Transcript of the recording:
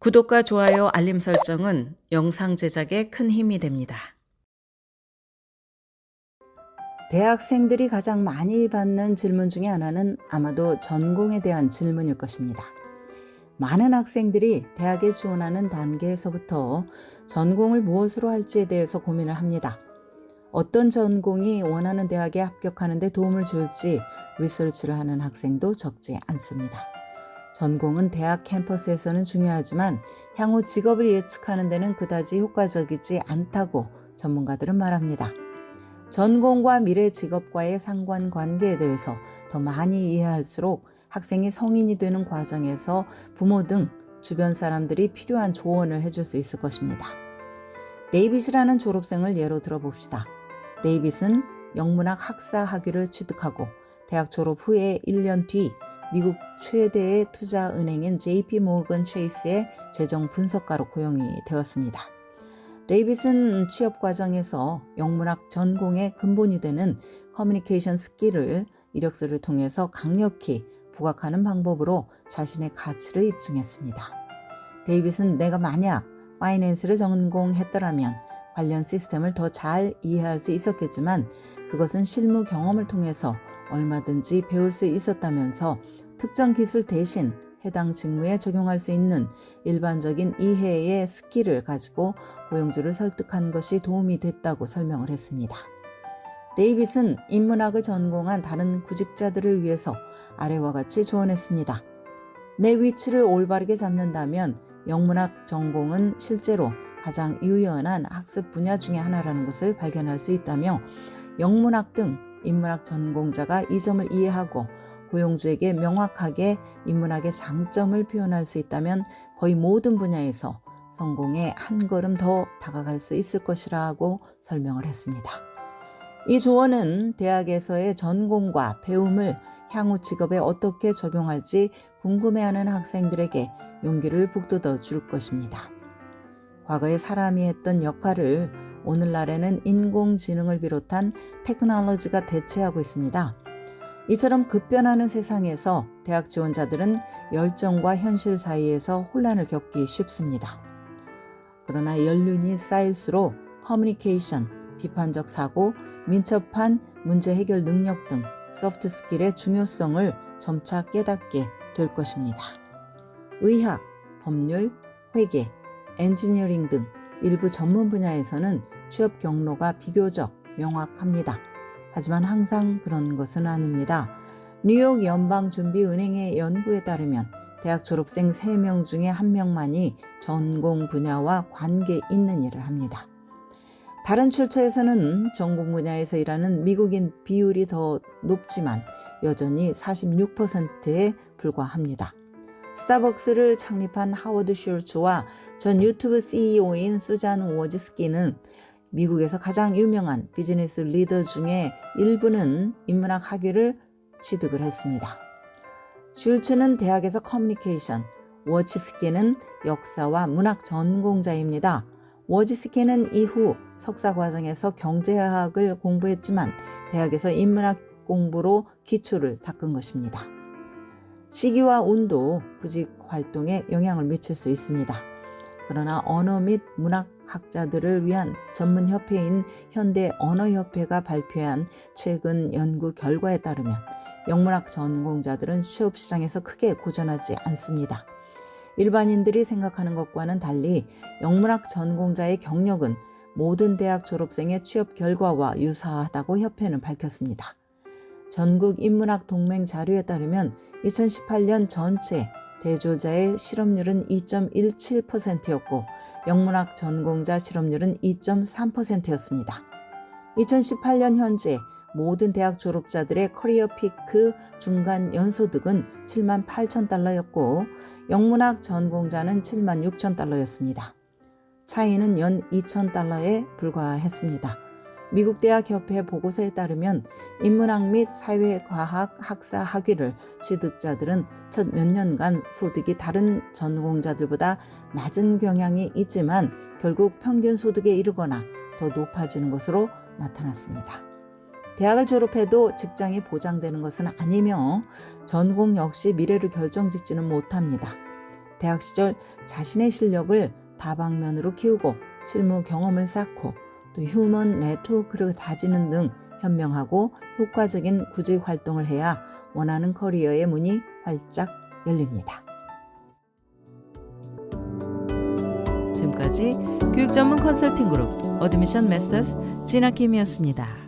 구독과 좋아요, 알림 설정은 영상 제작에 큰 힘이 됩니다. 대학생들이 가장 많이 받는 질문 중에 하나는 아마도 전공에 대한 질문일 것입니다. 많은 학생들이 대학에 지원하는 단계에서부터 전공을 무엇으로 할지에 대해서 고민을 합니다. 어떤 전공이 원하는 대학에 합격하는 데 도움을 줄지 리서치를 하는 학생도 적지 않습니다. 전공은 대학 캠퍼스에서는 중요하지만 향후 직업을 예측하는 데는 그다지 효과적이지 않다고 전문가들은 말합니다. 전공과 미래 직업과의 상관관계에 대해서 더 많이 이해할수록 학생이 성인이 되는 과정에서 부모 등 주변 사람들이 필요한 조언을 해줄 수 있을 것입니다. 데이빗이라는 졸업생을 예로 들어봅시다. 데이빗은 영문학 학사 학위를 취득하고 대학 졸업 후에 1년 뒤 미국 최대의 투자은행인 JP 모건 체이스의 재정 분석가로 고용이 되었습니다. 데이빗은 취업 과정에서 영문학 전공의 근본이 되는 커뮤니케이션 스킬을 이력서를 통해서 강력히 부각하는 방법으로 자신의 가치를 입증했습니다. 데이빗은 내가 만약 파이낸스를 전공했더라면 관련 시스템을 더 잘 이해할 수 있었겠지만 그것은 실무 경험을 통해서 얼마든지 배울 수 있었다면서 특정 기술 대신 해당 직무에 적용할 수 있는 일반적인 이해의 스킬을 가지고 고용주를 설득한 것이 도움이 됐다고 설명을 했습니다. 데이빗은 인문학을 전공한 다른 구직자들을 위해서 아래와 같이 조언했습니다. 내 위치를 올바르게 잡는다면 영문학 전공은 실제로 가장 유연한 학습 분야 중에 하나라는 것을 발견할 수 있다며 영문학 등 인문학 전공자가 이 점을 이해하고 고용주에게 명확하게 인문학의 장점을 표현할 수 있다면 거의 모든 분야에서 성공에 한 걸음 더 다가갈 수 있을 것이라고 설명을 했습니다. 이 조언은 대학에서의 전공과 배움을 향후 직업에 어떻게 적용할지 궁금해하는 학생들에게 용기를 북돋워 줄 것입니다. 과거에 사람이 했던 역할을 오늘날에는 인공지능을 비롯한 테크놀로지가 대체하고 있습니다. 이처럼 급변하는 세상에서 대학 지원자들은 열정과 현실 사이에서 혼란을 겪기 쉽습니다. 그러나 연륜이 쌓일수록 커뮤니케이션, 비판적 사고, 민첩한 문제 해결 능력 등 소프트 스킬의 중요성을 점차 깨닫게 될 것입니다. 의학, 법률, 회계, 엔지니어링 등 일부 전문 분야에서는 취업 경로가 비교적 명확합니다. 하지만 항상 그런 것은 아닙니다. 뉴욕 연방준비은행의 연구에 따르면 대학 졸업생 3명 중에 1명만이 전공 분야와 관계 있는 일을 합니다. 다른 출처에서는 전공 분야에서 일하는 미국인 비율이 더 높지만 여전히 46%에 불과합니다. 스타벅스를 창립한 하워드 슐츠와 전 유튜브 CEO인 수잔 워지스키는 미국에서 가장 유명한 비즈니스 리더 중에 일부는 인문학 학위를 취득을 했습니다. 슐츠는 대학에서 커뮤니케이션, 워지스키는 역사와 문학 전공자입니다. 워지스키는 이후 석사 과정에서 경제학을 공부했지만 대학에서 인문학 공부로 기초를 닦은 것입니다. 시기와 운도 구직 활동에 영향을 미칠 수 있습니다. 그러나 언어 및 문학 학자들을 위한 전문 협회인 현대언어협회가 발표한 최근 연구 결과에 따르면 영문학 전공자들은 취업 시장에서 크게 고전하지 않습니다. 일반인들이 생각하는 것과는 달리 영문학 전공자의 경력은 모든 대학 졸업생의 취업 결과와 유사하다고 협회는 밝혔습니다. 전국 인문학 동맹 자료에 따르면 2018년 전체 대졸자의 실업률은 2.17%였고 영문학 전공자 실업률은 2.3%였습니다. 2018년 현재 모든 대학 졸업자들의 커리어 피크 중간 연소득은 7만 8천 달러였고 영문학 전공자는 7만 6천 달러였습니다. 차이는 연 2천 달러에 불과했습니다. 미국 대학협회 보고서에 따르면 인문학 및 사회과학 학사 학위를 취득자들은 첫 몇 년간 소득이 다른 전공자들보다 낮은 경향이 있지만 결국 평균 소득에 이르거나 더 높아지는 것으로 나타났습니다. 대학을 졸업해도 직장이 보장되는 것은 아니며 전공 역시 미래를 결정짓지는 못합니다. 대학 시절 자신의 실력을 다방면으로 키우고 실무 경험을 쌓고 또 휴먼 네트워크를 다지는 등 현명하고 효과적인 구직 활동을 해야 원하는 커리어의 문이 활짝 열립니다. 지금까지 교육 전문 컨설팅 그룹 어드미션 메서스 진아킴이었습니다.